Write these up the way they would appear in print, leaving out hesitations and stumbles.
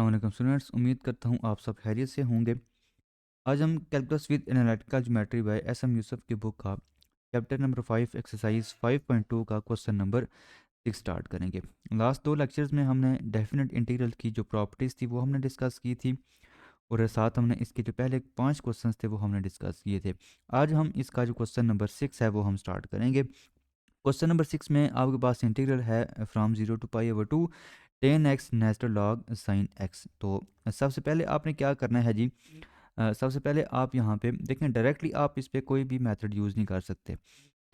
अस्सलाम स्टूडेंट्स, उम्मीद करता हूँ आप सब खैरियत से होंगे। आज हम calculus with analytical geometry by S M. Yusuf की बुक का चैप्टर नंबर 5 एक्सरसाइज 5.2 का क्वेश्चन नंबर 6 स्टार्ट करेंगे। लास्ट दो लेक्चर्स में हमने डेफिनेट इंटीग्रल की जो प्रॉपर्टीज़ थी वो हमने डिस्कस की थी, और साथ हमने इसके जो पहले 5 क्वेश्चंस थे वो हमने डिस्कस किए थे। आज हम इसका जो क्वेश्चन नंबर 6 है वो हम स्टार्ट करेंगे। क्वेश्चन नंबर 6 में आपके पास इंटीग्रल है from 0 to pi over 2 tan x natural log sine x. तो सबसे पहले आपने क्या करना है जी, सबसे पहले आप यहाँ पे देखें, डायरेक्टली आप इस पर कोई भी मेथड यूज़ नहीं कर सकते।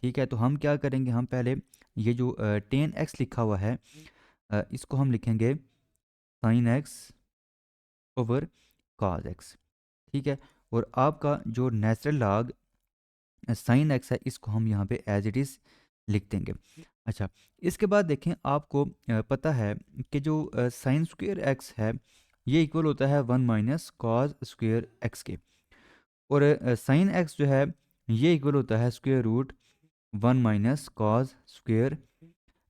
ठीक है, तो हम क्या करेंगे, हम पहले ये जो टेन एक्स लिखा हुआ है इसको हम लिखेंगे sign X over cos x. ठीक है, और आपका जो नेचुरल लॉग साइन एक्स है इसको हम यहाँ पे एज इट इज़ लिख देंगे। अच्छा, इसके बाद देखें, आपको पता है कि जो साइन स्क्वेयर एक्स है ये इक्वल होता है 1 माइनस कॉज स्क्वेयर एक्स के, और साइन एक्स जो है ये इक्वल होता है square root 1 minus cos square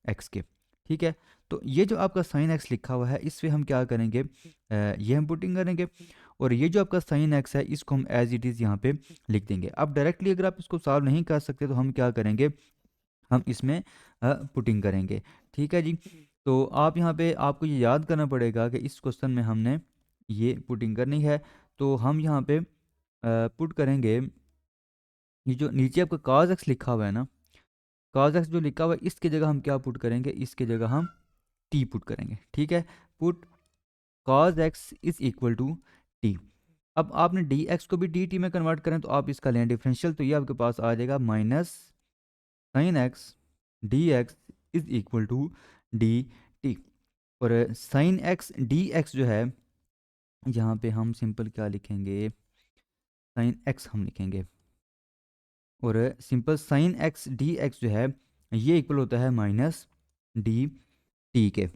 x के। ठीक है, तो ये जो आपका साइन एक्स लिखा हुआ है इस पे हम क्या करेंगे, ये हम पुटिंग करेंगे, और ये जो आपका साइन एक्स है इसको हम एज इट इज़ यहाँ पे लिख देंगे। अब डायरेक्टली अगर आप इसको सॉल्व नहीं कर सकते तो हम क्या करेंगे, हम इसमें पुटिंग करेंगे। ठीक है जी, तो आप यहाँ पे आपको ये याद करना पड़ेगा कि इस क्वेश्चन में हमने ये पुटिंग करनी है। तो हम यहाँ पे पुट करेंगे, ये जो नीचे आपका cos x लिखा हुआ है ना, cos x जो लिखा हुआ है इसकी जगह हम क्या पुट करेंगे, इसकी जगह हम t पुट करेंगे। ठीक है, put cos x is equal to t। अब आपने dx को भी dt में कन्वर्ट करें तो आप इसका लें डिफरेंशियल, तो ये आपके पास आ जाएगा minus sine x D x is equal to d t. और साइन एक्स डी एक्स जो है यहाँ पे हम सिंपल क्या लिखेंगे, साइन एक्स हम लिखेंगे, और simple sign x D x जो है ये इक्वल होता है माइनस डी टी के।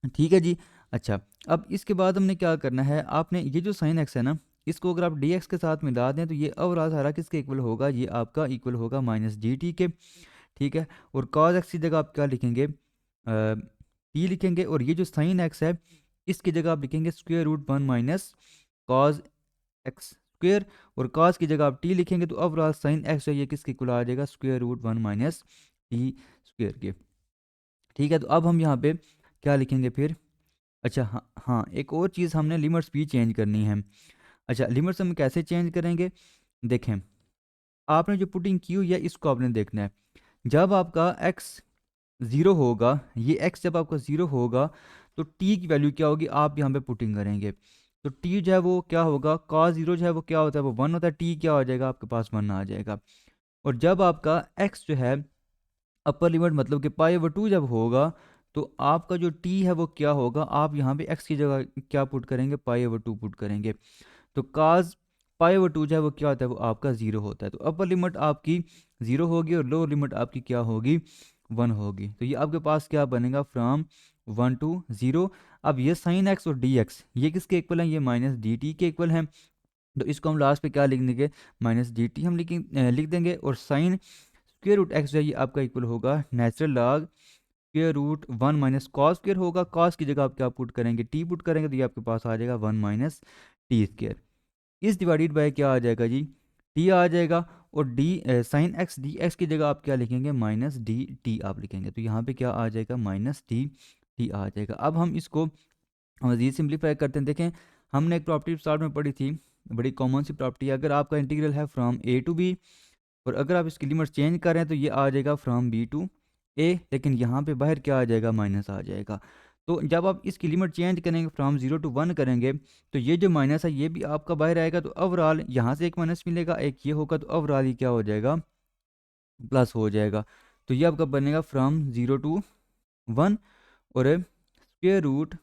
ठीक है जी। अच्छा, अब इसके बाद हमने क्या करना है, आपने ये जो साइन एक्स है ना इसको अगर आप डी एक्स के साथ मिला दें तो ये ओवरऑल सारा किसके इक्वल होगा, ये आपका इक्वल होगा माइनस डी टी के। ठीक है, और कॉज एक्स की जगह आप क्या लिखेंगे, टी लिखेंगे, और ये जो साइन एक्स है इसकी जगह आप लिखेंगे square root 1 minus cos x square, और कॉज की जगह आप टी लिखेंगे तो ओवरऑल साइन एक्स है ये किसके इक्वल आ जाएगा, square root 1 minus t square के। ठीक है, तो अब हम यहाँ पे क्या लिखेंगे फिर, अच्छा हाँ हाँ, एक और चीज़ हमने लिमिट्स भी चेंज करनी है। अच्छा, लिमिट्स हम कैसे चेंज करेंगे, देखें, आपने जो पुटिंग की हुई है इसको आपने देखना है। जब आपका x ज़ीरो होगा, ये x जब आपका ज़ीरो होगा तो t की वैल्यू क्या होगी, आप यहाँ पे पुटिंग करेंगे। तो t जो है वो क्या होगा, cos ज़ीरो जो है वो क्या होता है, वो 1 होता है, t क्या हो जाएगा आपके पास 1 आ जाएगा। और जब आपका x जो है अपर लिमिट मतलब कि पाई ओवर 2 जब होगा तो आपका जो t है वो क्या होगा, आप यहाँ पे x की जगह क्या पुट करेंगे, पाई ओवर 2 पुट करेंगे। तो काज पाई ओवर 2 जो है वो क्या होता है, वो आपका 0 होता है। तो अपर लिमिट आपकी 0 होगी और लोअर लिमिट आपकी क्या होगी, 1 होगी। तो ये आपके पास क्या बनेगा, फ्रॉम 1 टू 0। अब ये साइन एक्स और डी एक्स ये किसके इक्वल हैं, ये माइनस डी टी के इक्वल हैं। तो इसको हम लास्ट पे क्या लिख देंगे, माइनस डी टी हम लिख देंगे, और साइन स्क्वेयर रूट एक्स जो है ये आपका इक्वल होगा natural log square root 1 minus cos square होगा। कॉस की जगह आप क्या पुट करेंगे, टी पुट करेंगे, तो ये आपके पास आ जाएगा 1 माइनस टी स्क्वेयर। इस डिवाइडेड बाय क्या आ जाएगा जी, टी आ जाएगा, और D sign x D x की जगह आप क्या लिखेंगे, माइनस डी टी आप लिखेंगे। तो यहाँ पे क्या आ जाएगा, माइनस डी टी आ जाएगा। अब हम इसको मज़ीद सिंप्लीफाई करते हैं। देखें, हमने एक प्रॉपर्टी स्टार्ट में पढ़ी थी, बड़ी कॉमन सी प्रॉपर्टी, अगर आपका इंटीग्रल है फ्रॉम ए टू बी और अगर आप इसकी लिमिट चेंज करें तो ये आ जाएगा फ्रॉम बी टू ए, लेकिन यहाँ पे बाहर क्या आ जाएगा, माइनस आ जाएगा। तो जब आप इसकी लिमिट चेंज करेंगे फ्रॉम 0 टू 1 करेंगे तो ये जो माइनस है ये भी आपका बाहर आएगा, तो ओवरऑल यहाँ से एक माइनस मिलेगा, एक ये होगा, तो ओवरऑल ये क्या हो जाएगा, प्लस हो जाएगा। तो ये आपका बनेगा फ्रॉम 0 टू 1, और square root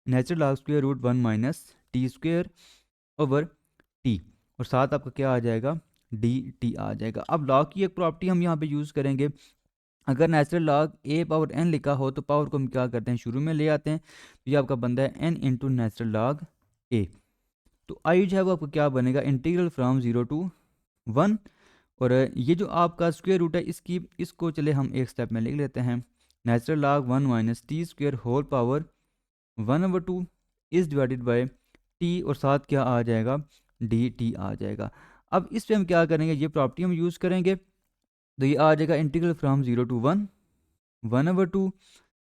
natural log square root 1 minus t square over t, और साथ आपका क्या आ जाएगा, डी टी आ जाएगा। अब लॉग की एक प्रॉपर्टी हम यहाँ पे यूज़ करेंगे, अगर नेचुरल लॉग ए पावर एन लिखा हो तो पावर को हम क्या करते हैं, शुरू में ले आते हैं। तो ये आपका बनता है एन इंटू नेचुरल लॉग ए। तो आई जो है वो आपको क्या बनेगा, इंटीग्रल फ्रॉम 0 टू 1, और ये जो आपका स्क्वेयर रूट है इसको चले हम एक स्टेप में लिख लेते हैं, natural log 1 minus t square whole power 1/2 is divided by t और साथ क्या आ जाएगा, डी टी आ जाएगा। अब इस पे हम क्या करेंगे, ये प्रॉपर्टी हम यूज़ करेंगे, तो ये आ जाएगा integral from 0 to 1 1/2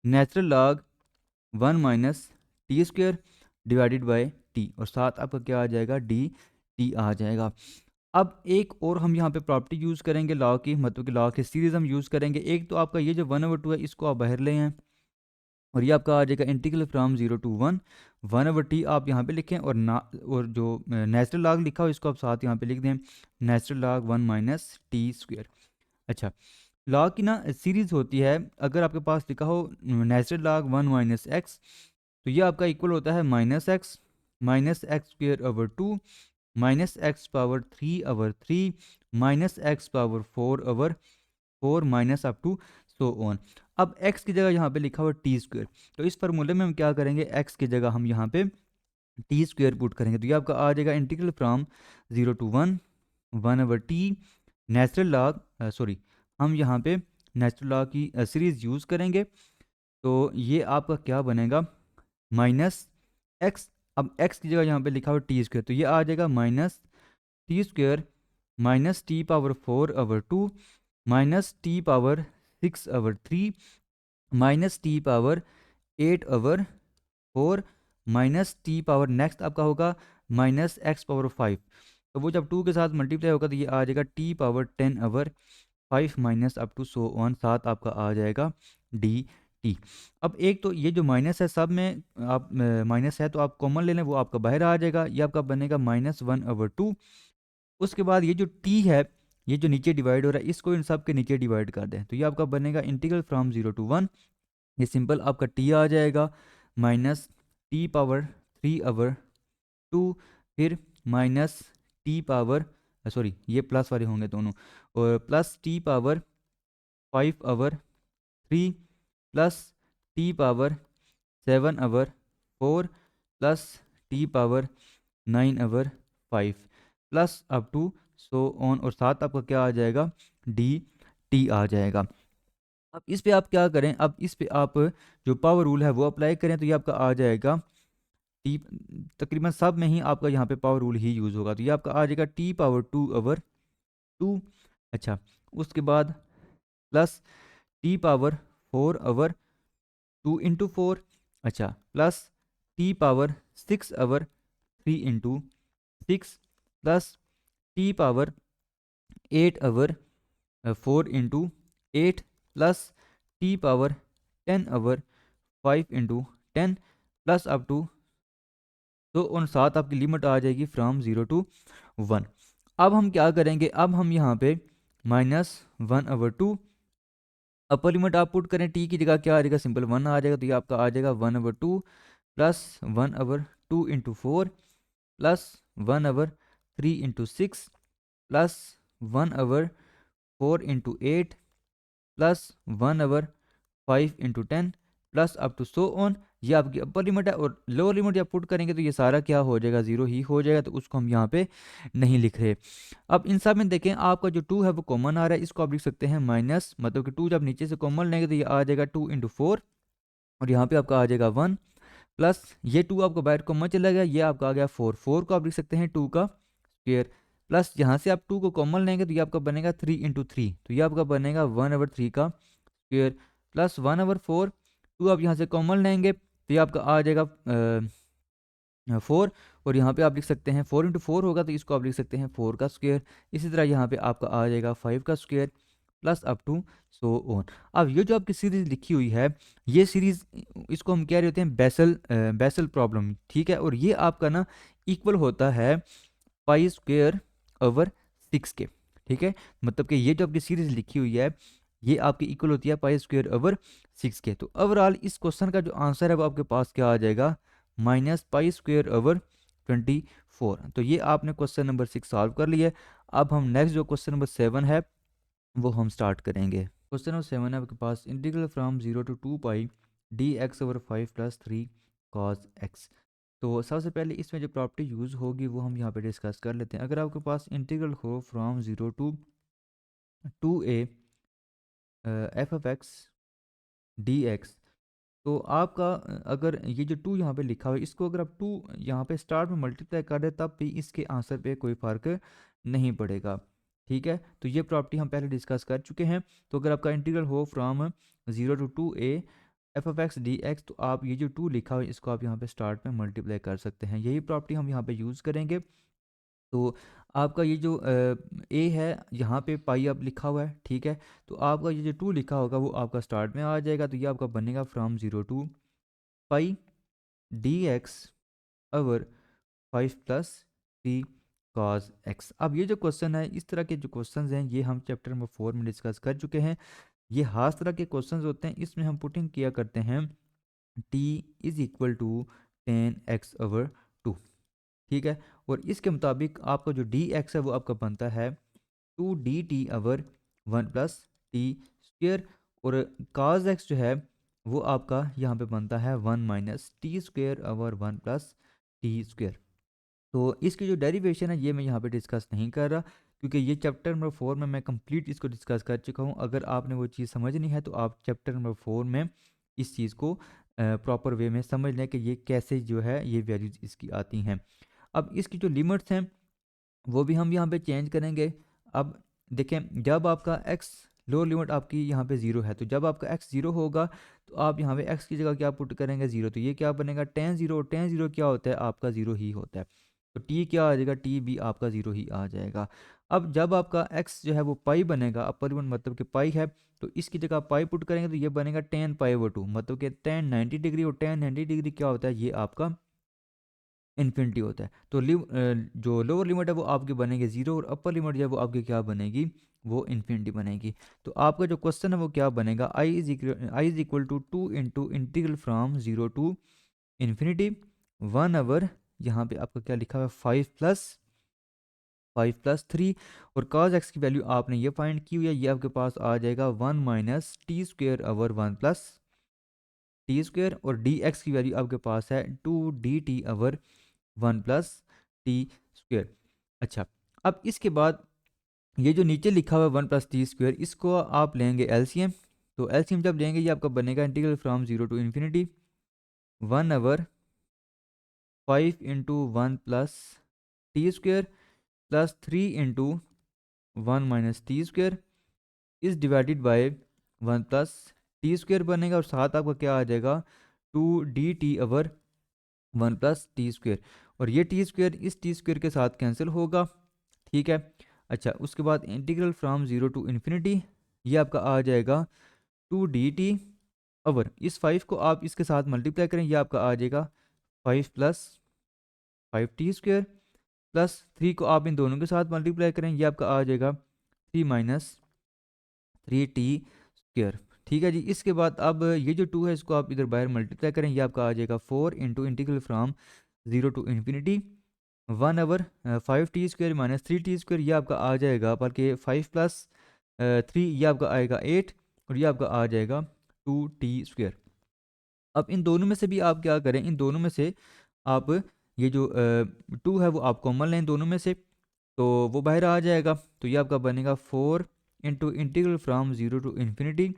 natural log 1 minus t square divided by t और साथ आपका क्या आ जाएगा, डी टी आ जाएगा। अब एक और हम यहाँ पे प्रॉपर्टी यूज़ करेंगे लॉ की, मतलब कि लॉ की सीरीज हम यूज़ करेंगे। एक तो आपका ये जो 1/2 है इसको आप बाहर ले हैं और ये आपका आ जाएगा इंटीग्रल फ्रॉम 0 to 1 1/t आप यहाँ पे लिखें और ना, और जो नेचुरल लॉग लिखा हो इसको आप साथ यहाँ पे लिख दें, natural log 1 minus t square. अच्छा, लॉग की ना सीरीज होती है, अगर आपके पास लिखा हो नेचुरल लॉग 1 माइनस एक्स, तो ये आपका इक्वल होता है minus x square over 2 minus x power 3/3 minus x power 4/4 minus up to so on. अब x की जगह यहाँ पे लिखा हुआ टी स्क्वेयर, तो इस फार्मूले में हम क्या करेंगे, x की जगह हम यहाँ पे टी स्क्वेयर पुट करेंगे, तो ये आपका आ जाएगा integral from 0 to 1 1/t natural log, sorry हम यहाँ पे नेचुरल लॉग की सीरीज यूज़ करेंगे, तो ये आपका क्या बनेगा माइनस एक्स। अब x की जगह यहाँ पे लिखा हुआ टी स्क्वेयर, तो ये आ जाएगा minus t square minus t power 4/2 minus t power 6/3 minus t power 8/4 minus t power next आपका होगा माइनस एक्स पावर 5, तो वो जब 2 के साथ मल्टीप्लाई होगा तो ये आ जाएगा t power 10/5 minus up to so on, साथ आपका आ जाएगा डी टी। अब एक तो ये जो माइनस है सब में आप माइनस है तो आप कॉमन ले लें, वो आपका बाहर आ जाएगा, ये आपका बनेगा -1/2। उसके बाद ये जो टी है, ये जो नीचे डिवाइड हो रहा है इसको इन सब के नीचे डिवाइड कर दें, तो ये आपका बनेगा इंटीग्रल फ्रॉम 0 to 1, ये सिंपल आपका टी आ जाएगा माइनस टी पावर 3/2 फिर माइनस टी पावर, सॉरी ये प्लस वाले होंगे दोनों, और plus t power 5/3 plus t power 7/4 plus t power 9/5 plus up to so on, और साथ आपका क्या आ जाएगा, डी टी आ जाएगा। अब इस पे आप क्या करें, अब इस पे आप जो पावर रूल है वो अप्लाई करें, तो ये आपका आ जाएगा टी, तकरीबन सब में ही आपका यहाँ पे पावर रूल ही यूज़ होगा, तो ये आपका आ जाएगा टी पावर 2/2। अच्छा, उसके बाद प्लस टी पावर 4/2 इंटू 4, अच्छा plus t power 6/3 into 6 plus t power 8/4 into 8 plus t power 10/5 into 10 plus up to, तो उन साथ आपकी लिमिट आ जाएगी फ्रॉम 0 to 1। अब हम क्या करेंगे, अब हम यहाँ पे -1/2 अपर लिमिट आप पुट करें, टी की जगह क्या आ जाएगा, सिंपल 1 आ जाएगा, तो ये आपका आ जाएगा 1/2 plus 1/2 into 4 plus 1/3 into 6 plus 1/4 into 8 plus 1/5 into 10 plus up to so on, ये आपकी अपर लिमिट है, और लोअर लिमिट जब पुट करेंगे तो ये सारा क्या हो जाएगा, जीरो ही हो जाएगा, तो उसको हम यहाँ पे नहीं लिख रहे। अब इन सब में देखें आपका जो 2 है वो कॉमन आ रहा है, इसको आप लिख सकते हैं माइनस, मतलब कि 2 जब नीचे से कॉमन लेंगे तो ये आ जाएगा 2 इंटू 4 और यहाँ पे आपका आ जाएगा 1 प्लस ये 2 आपका बाहर कॉमन चला गया, ये आपका आ गया 4 4 को आप लिख सकते हैं 2 का स्क्वेयर, प्लस यहाँ से आप 2 को कॉमन लेंगे तो ये आपका बनेगा 3 इंटू 3, तो ये आपका बनेगा 1/3 का स्क्वेयर प्लस 1/4, 2 आप यहाँ से कॉमन लेंगे तो ये आपका आ जाएगा 4, और यहाँ पे आप लिख सकते हैं 4 इंटू 4 होगा तो इसको आप लिख सकते हैं 4 का स्क्वेयर, इसी तरह यहाँ पे आपका आ जाएगा 5 का square plus up to so on. अब ये जो आपकी सीरीज लिखी हुई है, ये सीरीज इसको हम कह रहे होते हैं बेसल प्रॉब्लम, ठीक है, और ये आपका ना इक्वल होता है पाई स्क्वेयर ओवर 6 के, ठीक है, मतलब कि ये जो आपकी सीरीज लिखी हुई है ये आपकी इक्वल होती है पाई स्क्वेयर ओवर 6 के। तो ओवरऑल इस क्वेश्चन का जो आंसर है वो आपके पास क्या आ जाएगा, -पाई स्क्वेयर ओवर 24। तो ये आपने क्वेश्चन नंबर 6 सॉल्व कर लिया है। अब हम नेक्स्ट जो क्वेश्चन नंबर 7 है वो हम स्टार्ट करेंगे। क्वेश्चन नंबर 7 है आपके पास, integral from 0 to 2 pi d x over 5 plus 3 cos x. तो सबसे पहले इसमें जो प्रॉपर्टी यूज़ होगी वो हम यहाँ पे डिस्कस कर लेते हैं। अगर आपके पास इंटीग्रल हो from 0 to 2a F of x D x, तो आपका अगर ये जो 2 यहाँ पे लिखा हुआ है, इसको अगर आप 2 यहाँ पे स्टार्ट में मल्टीप्लाई कर दें तब भी इसके आंसर पे कोई फ़र्क नहीं पड़ेगा। ठीक है, तो ये प्रॉपर्टी हम पहले डिस्कस कर चुके हैं। तो अगर आपका इंटीग्रल हो from 0 to 2a F of x D x, तो आप ये जो 2 लिखा हुआ है इसको आप यहाँ पे स्टार्ट में मल्टीप्लाई कर सकते हैं। यही प्रॉपर्टी हम यहाँ पे यूज़ करेंगे। तो आपका ये जो ए है यहाँ पे पाई अब लिखा हुआ है, ठीक है। तो आपका ये जो 2 लिखा होगा वो आपका स्टार्ट में आ जाएगा। तो ये आपका बनेगा from 0 to pi d x over 5 + 3 cos x। अब ये जो क्वेश्चन है, इस तरह के जो क्वेश्चंस हैं ये हम चैप्टर नंबर 4 में डिस्कस कर चुके हैं। ये खास तरह के क्वेश्चंस होते हैं, इसमें हम पुटिंग किया करते हैं t is equal to 10x/2, ठीक है। और इसके मुताबिक आपका जो dx है वो आपका बनता है 2dt/1 + t²। और cos x जो है वो आपका यहाँ पे बनता है 1 - t²/1 + t²। तो इसकी जो डेरिवेशन है ये मैं यहाँ पे डिस्कस नहीं कर रहा, क्योंकि ये चैप्टर नंबर 4 में मैं कंप्लीट इसको डिस्कस कर चुका हूँ। अगर आपने वो चीज़ समझनी है तो आप चैप्टर नंबर 4 में इस चीज़ को प्रॉपर वे में समझ लें कि ये कैसे जो है ये वैल्यूज़ इसकी आती हैं। अब इसकी जो लिमिट्स हैं वो भी हम यहाँ पे चेंज करेंगे। अब देखें, जब आपका x लोअर लिमिट आपकी यहाँ पे 0 है, तो जब आपका x 0 होगा तो आप यहाँ पे x की जगह क्या पुट करेंगे 0, तो ये क्या बनेगा tan 0। और tan 0 क्या होता है आपका 0 ही होता है। तो t क्या आ जाएगा, t भी आपका 0 ही आ जाएगा। अब जब आपका x जो है वो पाई बनेगा, अपर लिमिट मतलब कि पाई है, तो इसकी जगह पाई पुट करेंगे तो ये बनेगा tan π/2, मतलब कि tan 90 डिग्री। और tan 90 डिग्री क्या होता है, ये आपका इन्फिनिटी होता है। तो जो लोअर लिमिट है वो आपकी बनेगी 0, और अपर लिमिट जो है वो आपकी क्या बनेगी, वो इन्फिनिटी बनेगी। तो आपका जो क्वेश्चन है वो क्या बनेगा, I is equal to 2 × from 0 to infinity 1/, यहाँ पे आपका क्या लिखा हुआ है 5 + 3। और cos x की वैल्यू आपने ये फाइंड की हुई है, ये आपके पास आ जाएगा 1 - t²/1 + t²। और dx की वैल्यू आपके पास है 2dt/1 + t²। अच्छा, अब इसके बाद ये जो नीचे लिखा हुआ है 1 + t², इसको आप लेंगे एलसीएम। तो एलसीएम जब लेंगे ये आपका बनेगा integral from 0 to infinity 1/5 × 1 + t² + 3 × 1 - t² is divided bye 1 + t² बनेगा। और साथ आपका क्या आ जाएगा 2dt/1 + t²। और ये t² इस t² के साथ कैंसिल होगा, ठीक है। अच्छा, उसके बाद इंटीग्रल फ्रॉम 0 to इन्फिनिटी ये आपका आ जाएगा 2dt। इस 5 को आप इसके साथ मल्टीप्लाई करें, ये आपका आ जाएगा 5 + 5t² + 3 को आप इन दोनों के साथ मल्टीप्लाई करें, ये आपका आ जाएगा 3 - 3t²। ठीक है जी। इसके बाद अब ये जो 2 है इसको आप इधर बाहर मल्टीप्लाई करें, ये आपका आ जाएगा 4 × integral from 0 to infinity 1/5t² - 3t²। ये आपका आ जाएगा, बल्कि 5 + 3 ये आपका आएगा 8, और ये आपका आ जाएगा 2t²। अब इन दोनों में से भी आप क्या करें, इन दोनों में से आप ये जो 2 है वो आप कॉमन लें दोनों में से, तो वो बाहर आ जाएगा। तो ये आपका बनेगा 4 × integral from 0 to infinity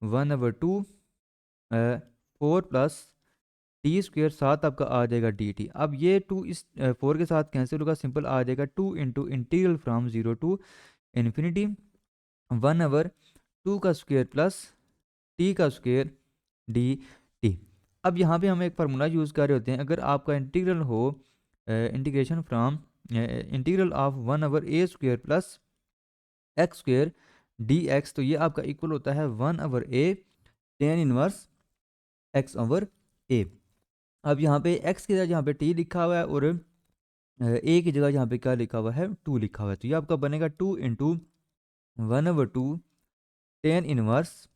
1/2 4 + t², साथ आपका आ जाएगा dt। अब ये 2 इस 4 के साथ कैंसिल होगा, सिंपल आ जाएगा 2 × integral from 0 to infinity 1/2² + t² dt। अब यहाँ पे हम एक फार्मूला यूज़ कर रहे होते हैं। अगर आपका इंटीग्रल हो integration from integral of 1/a² + x² dx, तो ये आपका इक्वल होता है 1/a tan इनवर्स x/a। अब यहाँ पे x की जगह यहाँ पे t लिखा हुआ है, और a की जगह यहाँ पे क्या लिखा हुआ है 2 लिखा हुआ है। तो ये आपका बनेगा 2 × 1/2 tan इनवर्स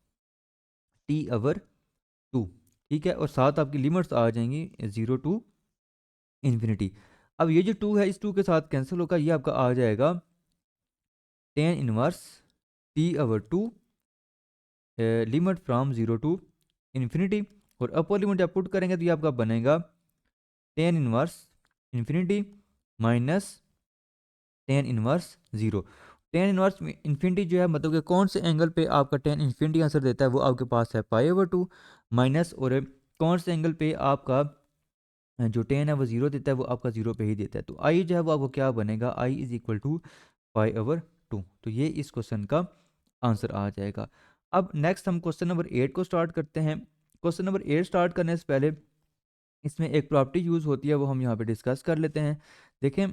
t/2, ठीक है। और साथ आपकी लिमिट्स आ जाएंगी 0 to इन्फिनिटी। अब ये जो 2 है इस 2 के साथ कैंसिल होगा, ये आपका आ जाएगा tan inverse t/2 limit from 0 to infinity. और अपर लिमिट जब पुट करेंगे तो ये आपका बनेगा tan inverse infinity minus tan inverse 0। Tan inverse infinity जो है मतलब कि कौन से एंगल पे आपका टेन इन्फिनिटी आंसर देता है वो आपके पास है पाई/2 माइनस, और कौन से एंगल पे आपका जो टेन है वो जीरो देता है वो आपका जीरो पे ही देता है। तो आई जो है वो आपको क्या बनेगा, आई इज इक्वल टू पाई/2। तो ये इस क्वेश्चन का आंसर आ जाएगा। अब नेक्स्ट हम क्वेश्चन नंबर 8 को स्टार्ट करते हैं। क्वेश्चन नंबर 8 स्टार्ट करने से पहले इसमें एक प्रॉपर्टी यूज होती है वो हम यहाँ पे डिस्कस कर लेते हैं। देखें,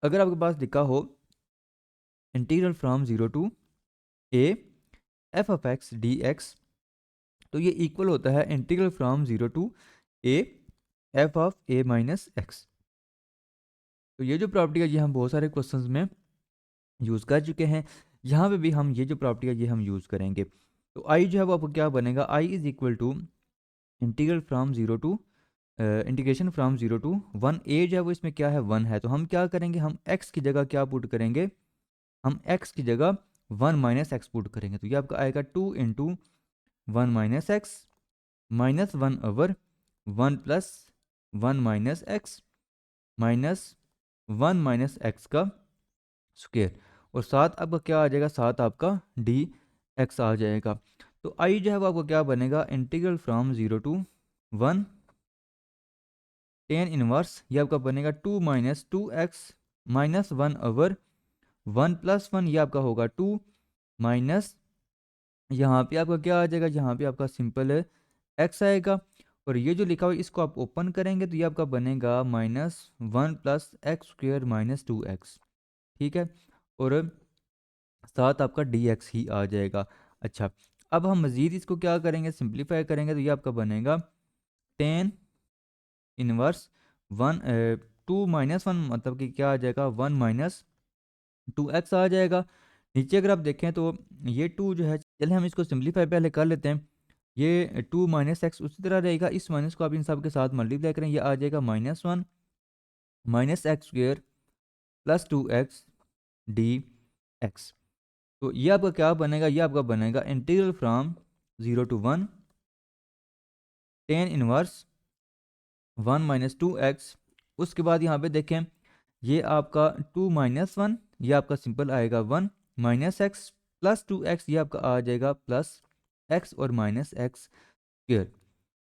अगर आपके पास लिखा हो integral from zero to a f of x D x, तो ये इक्वल होता है integral from zero to a f of a minus x. तो ये जो प्रॉपर्टी है ये हम बहुत सारे क्वेश्चंस में यूज़ कर चुके हैं। यहाँ पे भी हम ये जो प्रॉपर्टी है ये हम यूज़ करेंगे। तो आई जो है वो आपको क्या बनेगा, I is equal to integral from zero to integration from zero to one. ए जो है वो इसमें क्या है, वन है। तो हम क्या करेंगे, हम एक्स की जगह क्या पुट करेंगे, हम एक्स की जगह वन माइनस एक्स पुट करेंगे। तो ये आपका आएगा two into one minus x minus one over one plus one minus x minus one minus x का स्क्वेयर, और साथ आपका क्या आ जाएगा, साथ आपका डी एक्स आ जाएगा। तो आई जो है वो आपको क्या बनेगा, integral from zero to one tan inverse, ये आपका बनेगा two minus two x minus one over one plus one, ये आपका होगा टू माइनस, यहाँ पे आपका क्या आ जाएगा, यहाँ पे आपका सिंपल है एक्स आएगा। और ये जो लिखा हुआ है इसको आप ओपन करेंगे तो ये आपका बनेगा minus one plus x square minus two x, ठीक है। और साथ आपका डी एक्स ही आ जाएगा। अच्छा, अब हम मज़ीद इसको क्या करेंगे, सिंप्लीफाई करेंगे तो ये आपका बनेगा ten inverse one two minus one, मतलब कि क्या आ जाएगा, वन माइनस टू एक्स आ जाएगा। नीचे अगर आप देखें तो ये टू जो है, चले हम इसको सिंप्लीफाई पहले कर लेते हैं। ये टू माइनस एक्स उसी तरह रहेगा, इस माइनस को आप इन सब के साथ मल्टीप्लाई करें, ये आ जाएगा minus one minus x square plus two x D x. तो ये आपका क्या बनेगा, ये आपका बनेगा integral from zero to one tan inverse one minus two x. उसके बाद यहाँ पे देखें, ये आपका टू माइनस वन, ये आपका सिंपल आएगा one minus x plus two x, ये आपका आ जाएगा प्लस एक्स और माइनस एक्स स्क्वेयर,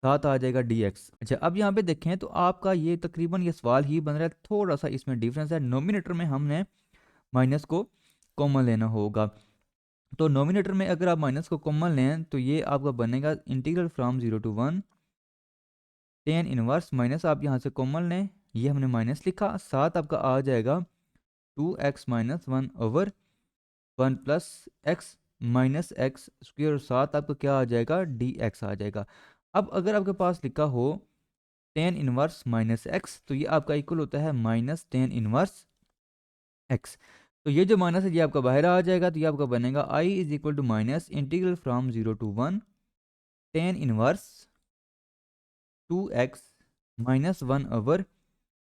साथ आ जाएगा डी एक्स। अच्छा, अब यहाँ पे देखें तो आपका ये तकरीबन ये सवाल ही बन रहा है, थोड़ा सा इसमें डिफरेंस है। नोमिनेटर में हमने माइनस को कॉमन लेना होगा। तो नोमिनेटर में अगर आप माइनस को कॉमन लें तो ये आपका बनेगा integral from zero to one tan inverse minus, आप यहाँ से कॉमन लें, ये हमने माइनस लिखा, साथ आपका आ जाएगा two x minus one over one plus x minus x square, साथ आपका क्या आ जाएगा, डी एक्स आ जाएगा। अब अगर आपके पास लिखा हो टेन इनवर्स माइनस एक्स, तो ये आपका इक्वल होता है माइनस टेन इनवर्स एक्स। तो ये जो माइनस है ये आपका बाहर आ जाएगा, तो ये आपका बनेगा I is equal to minus integral from zero to one tan inverse two x minus one over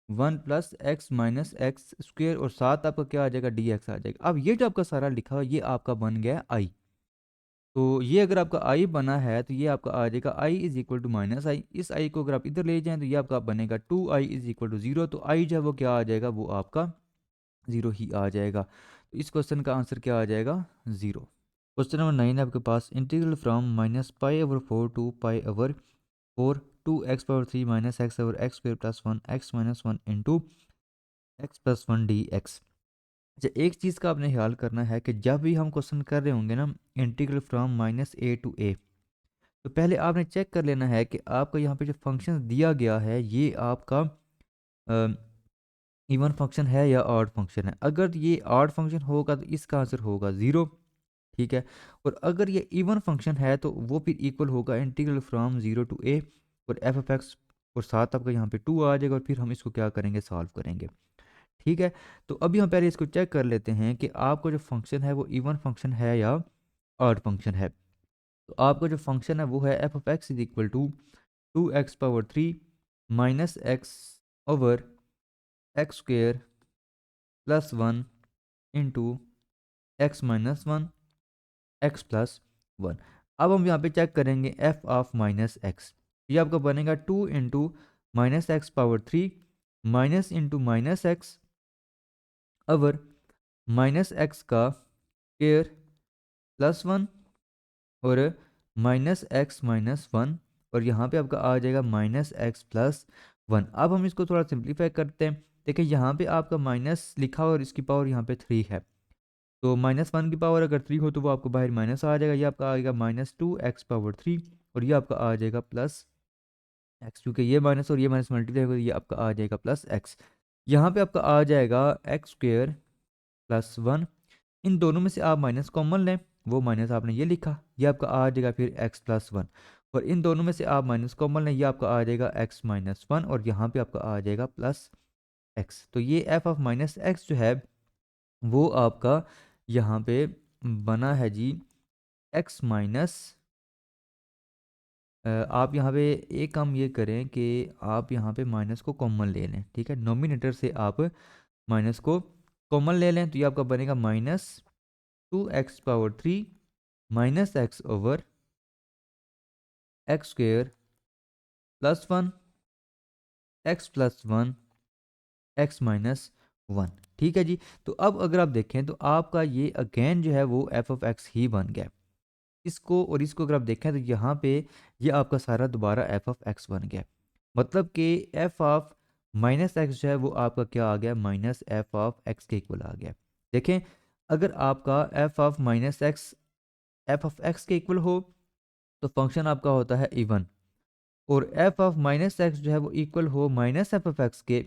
one plus x minus x square, और साथ आपका क्या आ जाएगा, डी एक्स आ जाएगा। अब ये जो आपका सारा लिखा हुआ है ये आपका बन गया आई। तो ये अगर आपका आई बना है तो ये आपका आ जाएगा आई इज इक्वल टू माइनस आई। इस आई को अगर आप इधर ले जाएं तो ये आपका बनेगा two I is equal to zero. तो आई जो है वो क्या आ जाएगा, वो आपका ज़ीरो ही आ जाएगा। तो इस क्वेश्चन का आंसर क्या आ जाएगा, ज़ीरो। क्वेश्चन नंबर 9 है आपके पास, integral from minus pi over four to pi over four to x power three minus x over x square plus one x minus one into x plus one d x. अच्छा, एक चीज़ का आपने ख्याल करना है कि जब भी हम क्वेश्चन कर रहे होंगे ना integral from minus a to a, तो पहले आपने चेक कर लेना है कि आपका यहाँ पे जो फंक्शन दिया गया है ये आपका इवन फंक्शन है या ऑड फंक्शन है। अगर ये ऑड फंक्शन होगा तो इसका आंसर होगा ज़ीरो, ठीक है। और अगर ये इवन फंक्शन है तो वो फिर इक्वल होगा इंटीग्रल फ्रॉम जीरो टू ए और एफ एफ एक्स, और साथ आपका यहाँ पे टू आ जाएगा, और फिर हम इसको क्या करेंगे, सॉल्व करेंगे, ठीक है। तो अभी हम पहले इसको चेक कर लेते हैं कि आपका जो फंक्शन है वो इवन फंक्शन है या ऑड फंक्शन है। तो आपका जो फंक्शन है वो है F of X is equal to two x power three minus x over x square plus one into X minus one X plus one. अब हम यहाँ पे चेक करेंगे एफ ऑफ माइनस एक्स, ये आपका बनेगा two into minus x power three minus into minus x over minus x का square plus 1 और -x-1 और यहाँ पे आपका आ जाएगा -x+1। अब हम इसको थोड़ा सिंप्लीफाई करते हैं। देखिए यहाँ पे आपका माइनस लिखा हुआ और इसकी पावर यहाँ पे 3 है, तो -1 की पावर अगर 3 हो तो वो आपको बाहर माइनस आ जाएगा, ये आपका आएगा -2x⁻3 और ये आपका आ जाएगा प्लस एक्स, क्योंकि ये माइनस और ये माइनस मल्टीप्लाई होगा, ये आपका आ जाएगा प्लस एक्स। यहाँ पे आपका आ जाएगा x² + 1। इन दोनों में से आप माइनस कॉमन लें, वो माइनस आपने ये लिखा, ये आपका आ जाएगा फिर x+1। और इन दोनों में से आप माइनस कॉमन लें, ये आपका आ जाएगा x-1 और यहाँ पे आपका आ जाएगा प्लस एक्स। तो ये f ऑफ माइनस एक्स जो है वो आपका यहाँ पे बना है जी x माइनस, आप यहाँ पे एक काम ये करें कि आप यहाँ पे माइनस को कॉमन ले लें, ठीक है, नोमिनेटर से आप माइनस को कॉमन ले लें, तो ये आपका बनेगा -2x⁻3 -x/x² +1 x+1 x-1। ठीक है जी। तो अब अगर आप देखें तो आपका ये अगेन जो है वो एफ ऑफ एक्स ही बन गया। इसको और इसको अगर आप देखें तो यहाँ पे ये आपका सारा दोबारा एफ ऑफ एक्स बन गया, मतलब कि एफ ऑफ माइनस एक्स जो है वो आपका क्या आ गया, माइनस एफ ऑफ एक्स के इक्वल आ गया। देखें, अगर आपका F of minus x F of x के इक्वल हो तो फंक्शन आपका होता है इवन, और एफ ऑफ माइनस एक्स जो है वो इक्वल हो माइनस एफ ऑफ एक्स के,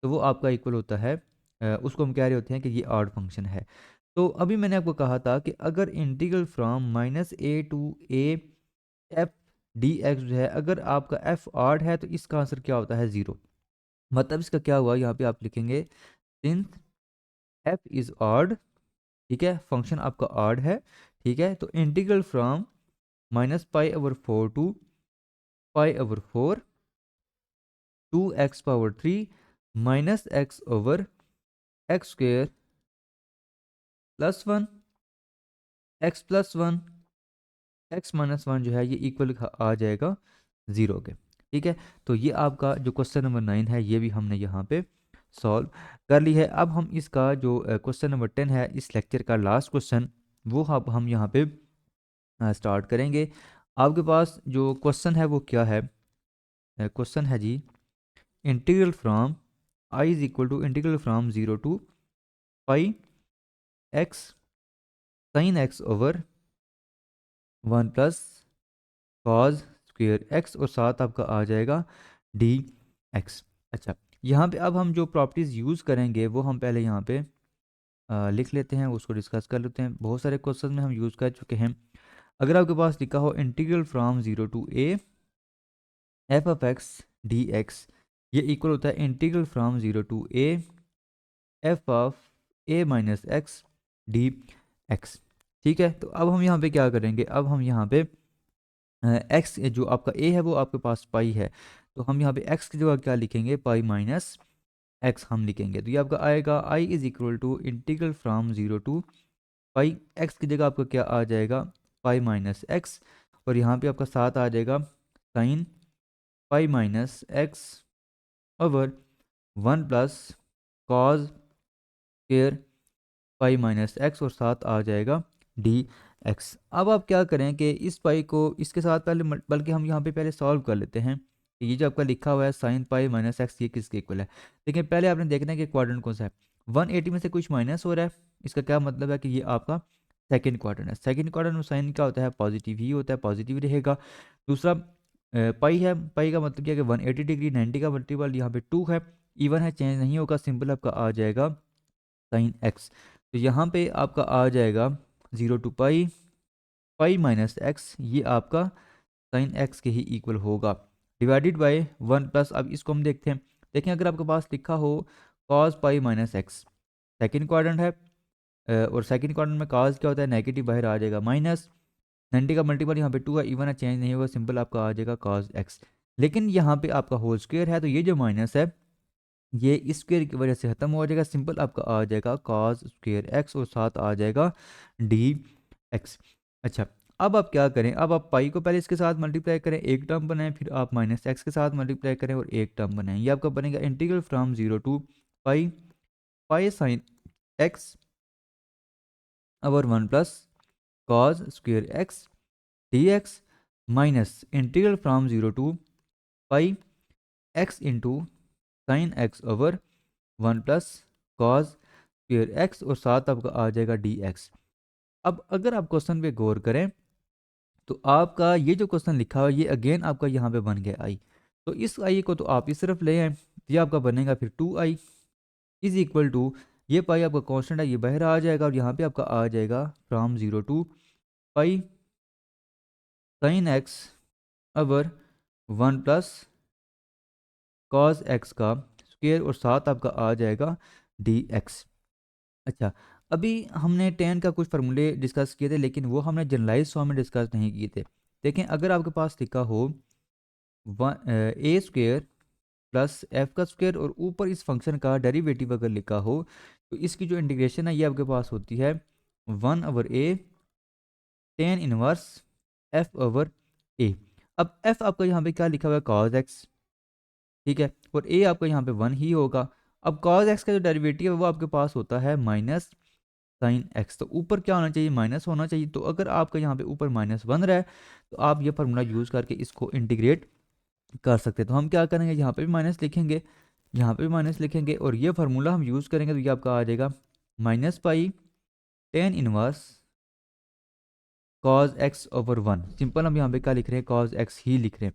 तो वो आपका इक्वल होता है उसको हम कह रहे होते हैं कि ये ऑड फंक्शन है। तो अभी मैंने आपको कहा था कि अगर integral from -a to a F D x जो है, अगर आपका एफ ऑड है तो इसका आंसर क्या होता है, ज़ीरो। मतलब इसका क्या हुआ, यहाँ पे आप लिखेंगे सिंस एफ इज़ ऑड, ठीक है, फंक्शन आपका ऑड है, ठीक है, तो integral from -π/4 to π/4 2x⁻3 -x/x² +1 x+1 x-1 जो है ये इक्वल आ जाएगा ज़ीरो के। ठीक है, तो ये आपका जो क्वेश्चन नंबर 9 है ये भी हमने यहाँ पे सॉल्व कर ली है। अब हम इसका जो क्वेश्चन नंबर 10 है, इस लेक्चर का लास्ट क्वेश्चन, वो हम यहाँ पे स्टार्ट करेंगे। आपके पास जो क्वेश्चन है वो क्या है, क्वेश्चन है जी integral from I is equal to integral from 0 to πx sin x/1 plus cos square x और साथ आपका आ जाएगा डी एक्स। अच्छा, यहाँ पे अब हम जो प्रॉपर्टीज़ यूज़ करेंगे वो हम पहले यहाँ पे लिख लेते हैं, उसको डिस्कस कर लेते हैं। बहुत सारे क्वेश्चन में हम यूज़ कर चुके हैं। अगर आपके पास लिखा हो integral from 0 to a F of x D x, ये इक्वल होता है integral from 0 to a F of a minus x D x. ठीक है, तो अब हम यहाँ पे क्या करेंगे, अब हम यहाँ पे एक्स जो आपका ए है वो आपके पास पाई है, तो हम यहाँ पे एक्स की जगह क्या लिखेंगे, पाई माइनस एक्स हम लिखेंगे, तो ये आपका आएगा I is equal to integral from 0 to pi, x की जगह आपका क्या आ जाएगा, पाई माइनस एक्स, और यहाँ पे आपका साथ आ जाएगा sine pi minus x over 1 plus cos square pi minus x और साथ आ जाएगा डी एक्स। अब आप क्या करें कि इस पाई को इसके साथ पहले बल्कि हम यहाँ पे पहले सॉल्व कर लेते हैं कि ये जो आपका लिखा हुआ है साइन पाई माइनस एक्स ये किसके इक्वल है। देखिए पहले आपने देखना है कि क्वाड्रेंट कौन सा है, 180 में से कुछ माइनस हो रहा है, इसका क्या मतलब है कि ये आपका सेकेंड क्वाड्रेंट है। सेकेंड क्वाड्रेंट में साइन क्या होता है, पॉजिटिव ही होता है, पॉजिटिव रहेगा। दूसरा पाई है, पाई का मतलब क्या है कि 180 डिग्री, 90 का मल्टीपल यहाँ पे 2 है, इवन है, चेंज नहीं होगा, सिंपल आपका आ जाएगा साइन एक्स। तो यहाँ पे आपका आ जाएगा 0 to pi pi minus x, ये आपका साइन एक्स के ही इक्वल होगा, डिवाइडेड बाय 1 प्लस, अब इसको हम देखते हैं। देखें अगर आपके पास लिखा हो cos pi minus x, second quadrant है, और सेकेंड क्वाड्रेंट में कॉस क्या होता है, नेगेटिव, बाहर आ जाएगा माइनस, 90 का मल्टीपल यहाँ पे 2 है, इवन है, चेंज नहीं होगा, सिंपल आपका आ जाएगा कॉस एक्स। लेकिन यहाँ पे आपका होल स्क्वेयर है, तो ये जो माइनस है ये स्क्वेयर की वजह से खत्म हो जाएगा, सिंपल आपका आ जाएगा कॉस स्क्वेयर एक्स और साथ आ जाएगा डी एक्स। अच्छा, अब आप क्या करें, अब आप पाई को पहले इसके साथ मल्टीप्लाई करें, एक टर्म बनाएं, फिर आप माइनस एक्स के साथ मल्टीप्लाई करें और एक टर्म बनाएं, ये आपका बनेगा integral from 0 to pi pi sine X over 1 plus cos square X D X minus integral from 0 to pi X into sine X over 1 plus cos square x और साथ आपका आ जाएगा डी एक्स। अब अगर आप क्वेश्चन पे गौर करें तो आपका ये जो क्वेश्चन लिखा हुआ है ये अगेन आपका यहाँ पे बन गया आई। तो इस आई को तो आप इस तरफ ले आए, ये आपका बनेगा फिर 2i इज इक्वल टू, ये पाई आपका कांस्टेंट है ये बाहर आ जाएगा और यहाँ पे आपका आ जाएगा from 0 to pi sine X over 1 plus cos X का स्क्वेयर और साथ आपका आ जाएगा डी एक्स। अच्छा, अभी हमने टेन का कुछ फार्मूले डिस्कस किए थे लेकिन वो हमने जनरलाइज फॉर्म में डिस्कस नहीं किए थे। देखें अगर आपके पास लिखा हो ए स्क्वेयर प्लस एफ का स्क्वेयर और ऊपर इस फंक्शन का डेरिवेटिव अगर लिखा हो तो इसकी जो इंटीग्रेशन है ये आपके पास होती है 1 ओवर ए टेन इनवर्स एफ ओवर ए। अब एफ आपका यहाँ पे क्या लिखा हुआ है कॉज एक्स, ठीक है, और ए आपका यहाँ पे 1 ही होगा। अब कॉज एक्स का जो डेरिवेटिव है वो आपके पास होता है माइनस साइन एक्स, तो ऊपर क्या होना चाहिए माइनस होना चाहिए। तो अगर आपका यहाँ पे ऊपर -1 रहा है तो आप ये फार्मूला यूज़ करके इसको इंटीग्रेट कर सकते हैं। तो हम क्या करेंगे यहाँ पे भी माइनस लिखेंगे, यहाँ पे भी माइनस लिखेंगे और ये फार्मूला हम यूज़ करेंगे तो ये आपका आ जाएगा minus pi tan inverse cos x over 1। Simple हम यहाँ पे क्या लिख रहे हैं कॉज एक्स ही लिख रहे हैं।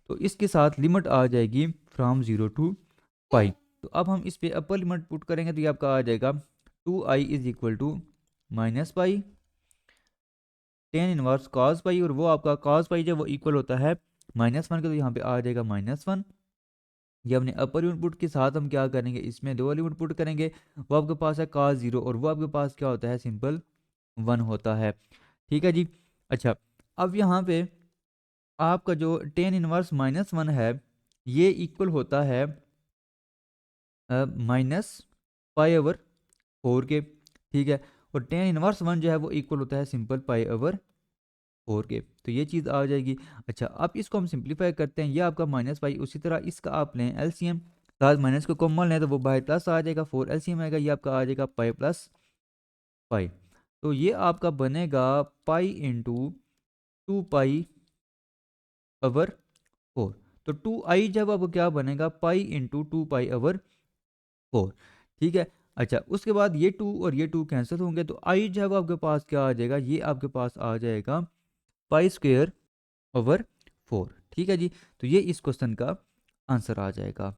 तो इसके साथ लिमिट आ जाएगी फ्रॉम 0 टू पाई। तो अब हम इस पे अपर लिमिट पुट करेंगे तो ये आपका आ जाएगा 2i is equal to minus pi tan inverse cos pi और वो आपका कॉस पाई जब वो इक्वल होता है -1 के तो यहाँ पे आ जाएगा -1। ये हमने अपर लिमिट पुट के साथ हम क्या करेंगे इसमें लोअर लिमिट पुट करेंगे, वो आपके पास है cos 0 और वो आपके पास क्या होता है सिंपल 1 होता है। ठीक है जी। अच्छा, अब यहाँ पे आपका जो टेन इनवर्स -1 है ये इक्वल होता है -पाई/4 के, ठीक है, और टेन इनवर्स 1 जो है वो इक्वल होता है सिंपल पाई/4 के। तो ये चीज़ आ जाएगी। अच्छा, अब इसको हम सिंप्लीफाई करते हैं, ये आपका -पाई, उसी तरह इसका आप लें एलसीएम, साथ माइनस को कॉमन लें तो वो बाहर प्लस आ जाएगा, 4 एलसीएम आएगा, ये आपका आ जाएगा पाई प्लस पाई। तो ये आपका बनेगा पाई इंटू 2 पाई/4। तो 2i जब आपको क्या बनेगा पाई इंटू 2 पाई/4, ठीक है। अच्छा, उसके बाद ये 2 और ये 2 कैंसिल होंगे तो i जब आपके पास क्या आ जाएगा ये आपके पास आ जाएगा पाई² ओवर 4। ठीक है जी, तो ये इस क्वेश्चन का आंसर आ जाएगा।